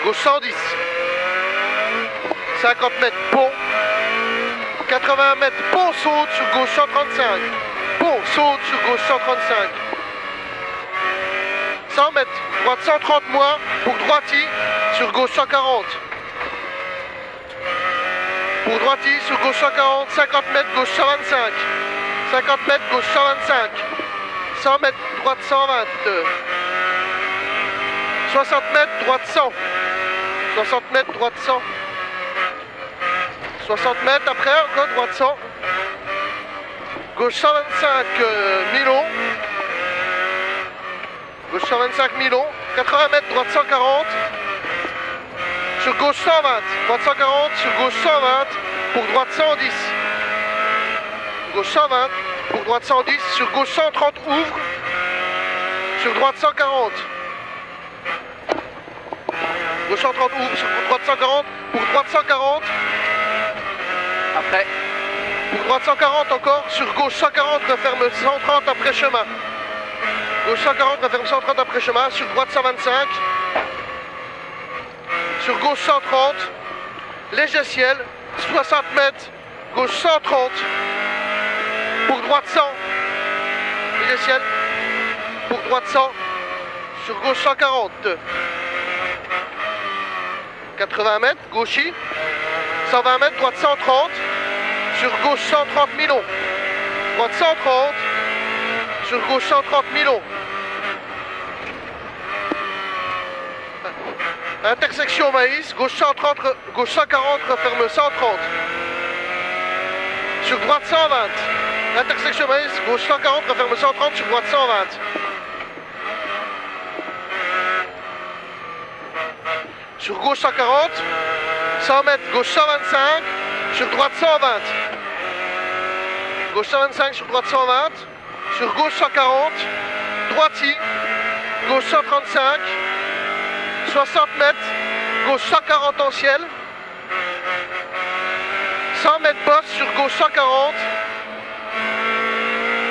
Gauche 110. 50 mètres, pont. 80 mètres, pont, saute sur gauche 135. Pont, saute sur gauche 135. 100 mètres, droite 130 moins, pour droiti, sur gauche 140. Pour droiti, sur gauche 140, 50 mètres, gauche 125. 50 mètres, gauche 125. 100 mètres, droite 120. 60 mètres, droite 100. 60 mètres, droite 100. 60 mètres, après, encore droite 100. Gauche 125, Milon. Gauche 125, Milon. 80 mètres, droite 140. Sur gauche 120. Droite 140, sur gauche 120. Pour droite 110. Gauche 120. Pour droite 110. Sur gauche 130, ouvre. Sur droite 140. Gauche 130, ouvre. Sur droite 140. Pour droite 140. Après. Pour droite 140 encore. Sur gauche 140, referme 130 après chemin. Gauche 140, referme 130 après chemin. Sur droite 125. Sur gauche 130. Léger ciel. 60 mètres. Gauche 130. Pour droite 100. Léger ciel. Pour droite 100. Sur gauche 140. 80 mètres. Gauchy. 120 mètres. Droite 130. Sur gauche 130 Milon. Droite 130. Sur gauche 130 Milon. Intersection Maïs, gauche 130, gauche 140, referme 130. Sur droite 120. Intersection Maïs, gauche 140, referme 130, sur droite 120. Sur gauche 140, 100 mètres, gauche 125, sur droite 120. Gauche 125, sur droite 120. Sur gauche 140, droiti, gauche 135. 60 mètres, gauche 140 en ciel. 100 mètres bosse sur gauche 140.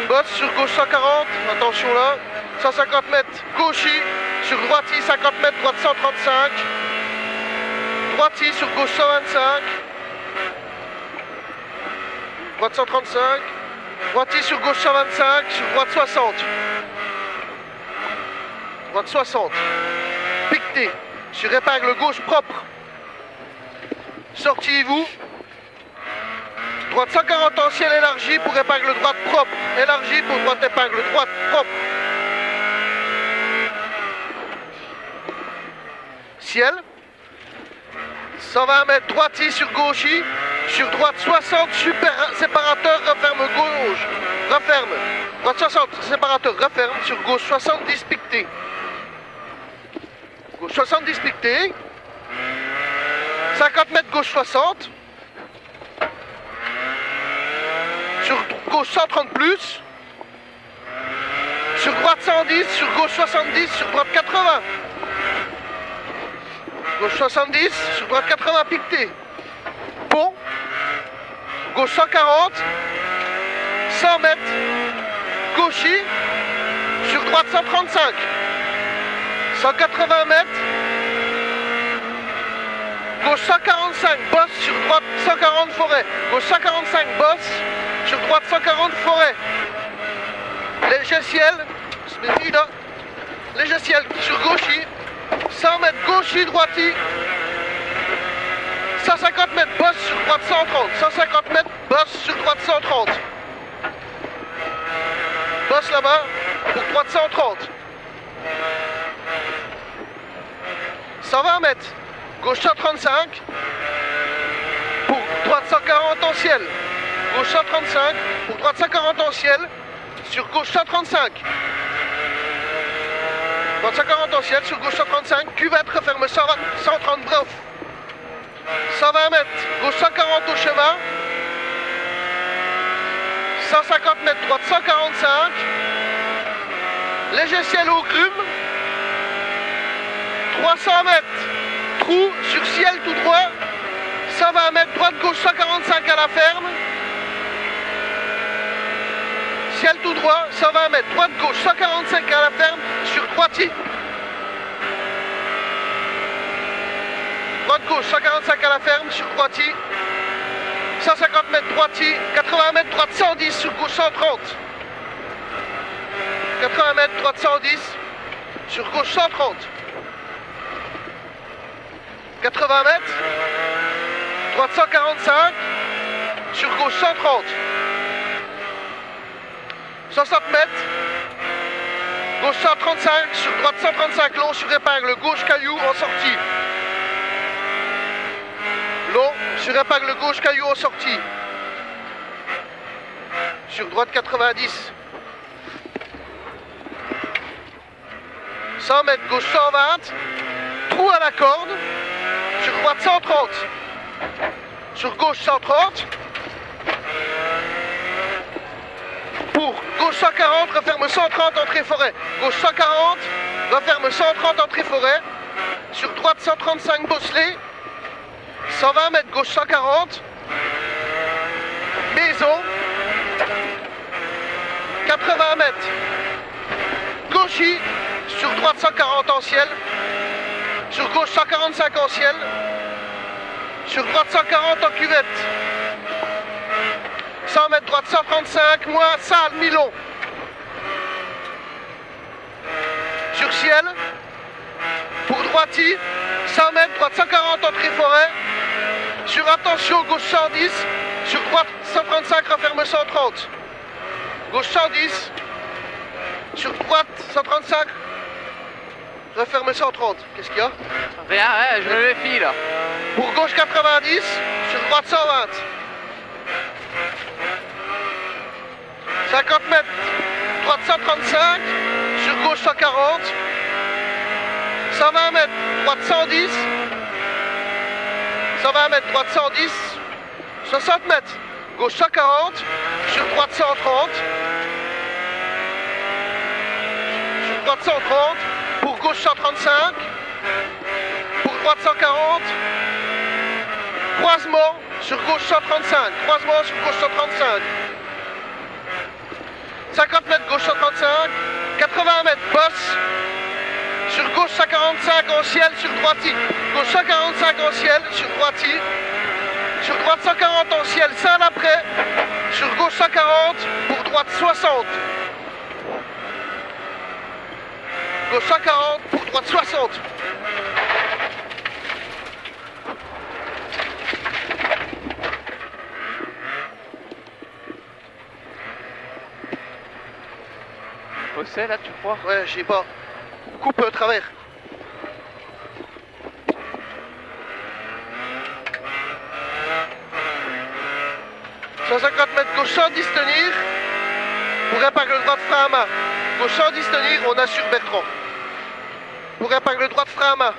Bosse sur gauche 140, attention là. 150 mètres, gauchy, sur droiti 50 mètres, droite 135. Droiti sur gauche 125. Droite 135. Droiti sur gauche 125, sur droite 60. Droite 60. Piqueté sur épingle gauche propre. Sortez-vous. Droite 140 en ciel élargi pour épingle droite propre. Élargi pour droite épingle droite propre. Ciel. 120 mètres droiti sur gauchy. Sur droite 60 super séparateur referme gauche. Referme. Droite 60 séparateur referme. Sur gauche 70 piqueté. Gauche 70 piqueté. 50 mètres gauche 60. Sur gauche 130 plus. Sur droite 110. Sur gauche 70. Sur droite 80. Gauche 70. Sur droite 80 piqueté. Pont. Gauche 140. 100 mètres. Gauchy. Sur droite 135. 180 mètres. Gauche 145, bosse, sur droite 140 forêt. Gauche 145, bosse, sur droite 140 forêt. Léger ciel, léger ciel sur gauchy. 100 mètres gauchy, droiti. 150 mètres, bosse, sur droite 130. 150 mètres, bosse, sur droite 130. Bosse là-bas, pour droite 130. 120 mètres, gauche 135, pour droite 140 en ciel, gauche 135, pour droite 140 en ciel, sur gauche 135, droite 140 en ciel, sur gauche 135, cuvette referme 130 brof, 120 mètres, gauche 140 au chemin, 150 mètres, droite 145, léger ciel au grume, 300 mètres, trou sur ciel tout droit, 120 mètres, droite gauche 145 à la ferme, ciel tout droit, 120 mètres, droite gauche 145 à la ferme, sur droitier. Droite-gauche, 145 à la ferme, sur droiti. 150 mètres droiti, 80 mètres droite 110, sur gauche 130. 80 mètres droite 110, sur gauche 130. 80 mètres, droite 145, sur gauche 130. 60 mètres, gauche 135, sur droite 135, long sur épingle, gauche caillou en sortie. Long sur épingle gauche, caillou en sortie. Sur droite 90. 100 mètres, gauche 120. Trou à la corde. Sur droite 130. Sur gauche 130. Pour gauche 140, referme 130, entrée forêt. Gauche 140, referme 130, entrée forêt. Sur droite 135, bosselet. 120 mètres, gauche 140. Maison. 80 mètres. Gauchy. Sur droite 140 en ciel. Sur gauche 145 en ciel. Sur droite 140 en cuvette. 100 mètres droite 135, moins salle, mi-long. Sur ciel. Pour droiti. 100 mètres droite 140 entrée forêt. Sur attention, gauche 110. Sur droite 135, referme 130. Gauche 110. Sur droite 135. Referme 130. Qu'est-ce qu'il y a? Rien, ouais, je me méfie là. Pour gauche 90. Sur droite 120. 50 mètres. Droite 135. Sur gauche 140. 120 mètres. Droite 110. 120 mètres, droite 110, 60 mètres, gauche 140, sur droite 130, sur droite 130, pour gauche 135, pour droite 140, croisement sur gauche 135, croisement sur gauche 135, 50 mètres, gauche 135, 80 mètres, bosse, sur gauche 145 en ciel, sur droiti. Gauche 145 en ciel, sur droiti. Sur droite 140 en ciel, salle après. Sur gauche 140, pour droite 60. Gauche 140, pour droite 60. Fossé là, tu crois? Ouais, je sais pas. Coupe travers. 150 mètres, gauche 110 tenir. Pour épingle droite frein à main. Gauche 110 tenir, on assure Bertrand. Pour épingle droite frein à main.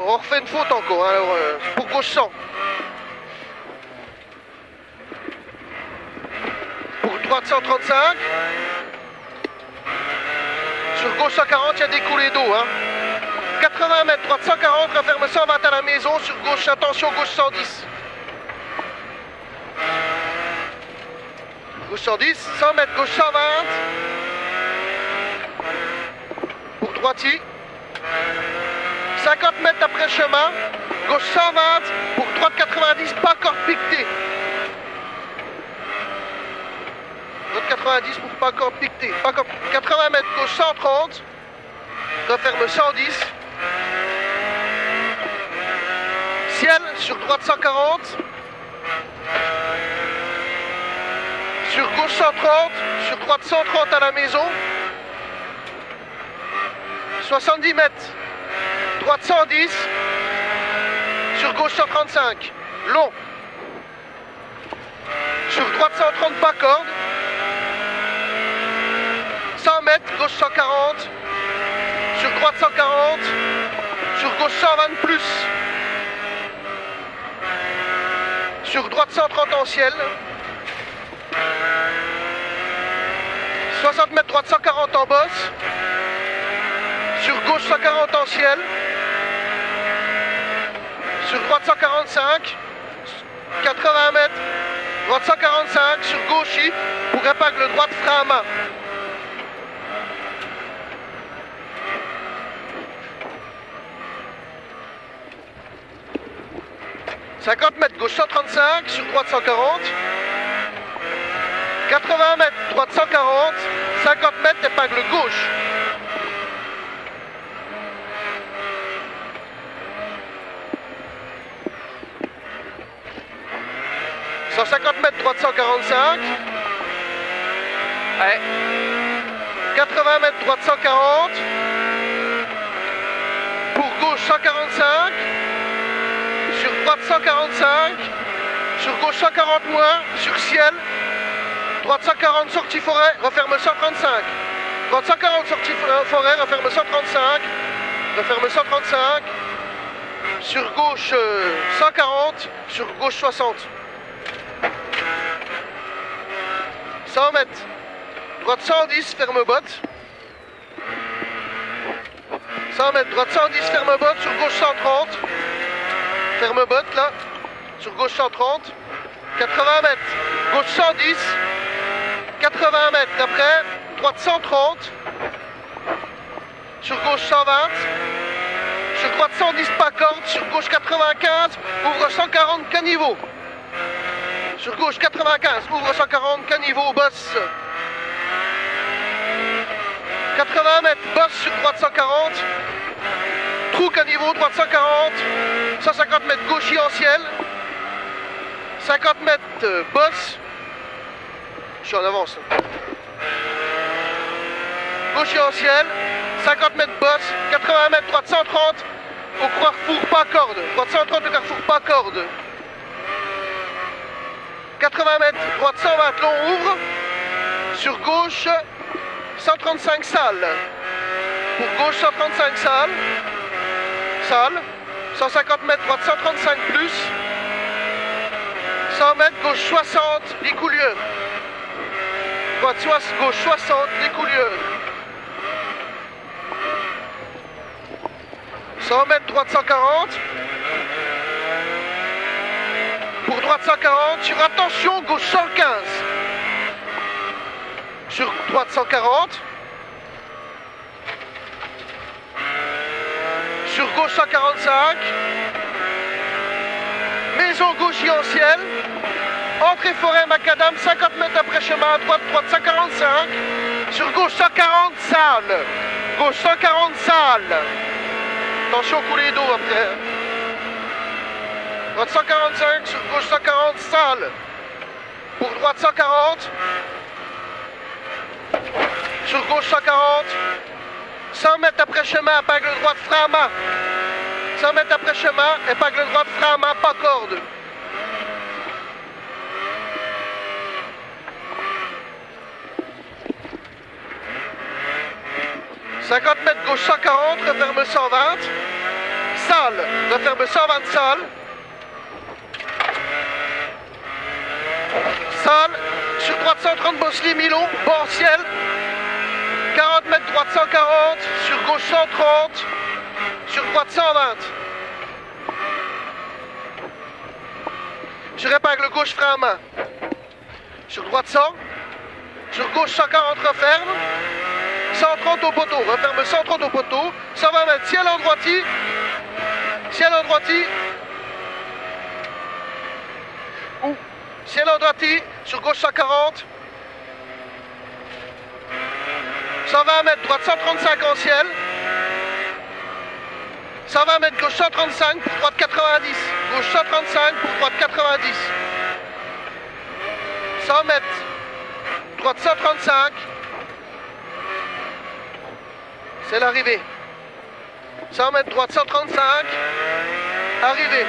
On refait une faute encore, hein, alors pour gauche 100. Pour droite 135. Sur gauche 140, il y a des coulées d'eau. Hein. 80 mètres, droite 140, referme 120 à la maison. Sur gauche, attention, gauche 110. Gauche 110, 100 mètres, gauche 120. Pour droiti. 50 mètres après chemin. Gauche 120, pour droite 90, pas corde piquetée. Droite 90 pour pas corde piquetée. 80 mètres, gauche 130. Referme 110. Ciel, sur droite 140. Sur gauche 130, sur droite 130 à la maison. 70 mètres. Droite 110. Sur gauche 135. Long. Sur droite 130, pas corde. 100 mètres, gauche 140. Sur droite 140. Sur gauche 120 plus. Sur droite 130 en ciel. 60 mètres, droite 140 en bosse. Sur gauche 140 en ciel. Sur droite 145. 80 mètres. Droite 145. Sur gauche, pour épingle droite frein à main. 50 mètres, gauche 135, sur droite 140. 80 mètres, droite 140. 50 mètres, épingle gauche. « 150 mètres, droite 145. Ouais. 80 mètres, droite 140. Pour gauche 145. Sur droite 145. Sur gauche 140 moins. Sur ciel. Droite 140, sortie forêt, referme 135. Droite 140, sortie forêt, referme 135. Referme 135. Sur gauche 140. Sur gauche 60. 100 mètres. Droite 110, ferme botte. 100 mètres, droite 110, ferme botte. Sur gauche 130. Ferme botte là. Sur gauche 130. 80 mètres. Gauche 110. 80 mètres. D'après, droite 130. Sur gauche 120. Sur droite 110, pas corde. Sur gauche 95. Ouvre 140, caniveau. Sur gauche 95, ouvre 140, caniveau, bosse. 80 mètres, bosse sur droite 140. Trou caniveau, droite 140. 150 mètres, gauchis en ciel. 50 mètres, bosse. Je suis en avance. Gauchis en ciel. 50 mètres, bosse. 80 mètres, droite 130. Au carrefour, pas corde. Droite 130, au carrefour, pas corde. 80 mètres, droite 120, long, ouvre. Sur gauche, 135 salles. Pour gauche, 135 salles. Salle. 150 mètres, droite 135 plus. 100 mètres, gauche 60, Lécoulieu. Droite gauche 60, Lécoulieu. 100 mètres, droite 140. Pour droite 140, sur attention, gauche 115. Sur droite 140. Sur gauche 145. Maison gauchis en ciel. Entrée forêt macadam, 50 mètres après chemin à droite, droite 145. Sur gauche 140, salle. Gauche 140, salle. Attention, coulée d'eau après. Droite 145, sur gauche 140, salle. Pour droite 140. Sur gauche 140. 100 mètres après chemin, épingle droite, frein à main. 100 mètres après chemin, épingle droite, frein à main, pas corde. « 50 mètres gauche 140, referme 120. Salle, referme 120 salles. Salle, sur droite 130 Bosselie Milon, bord ciel. 40 mètres droite 140, sur gauche 130, sur droite 120. Sur épingle gauche frein à main. Sur droite 100, sur gauche 140 referme. 130 au poteau, referme 130 au poteau. 120 mètres, ciel en droiti. Ciel en droiti. Ciel en droiti, sur gauche 140. 120 mètres, droite 135 en ciel. 120 mètres, gauche 135, pour droite 90. Gauche 135, pour droite 90. 100 mètres, droite 135. C'est l'arrivée. 100 mètres, droite 135. Arrivée.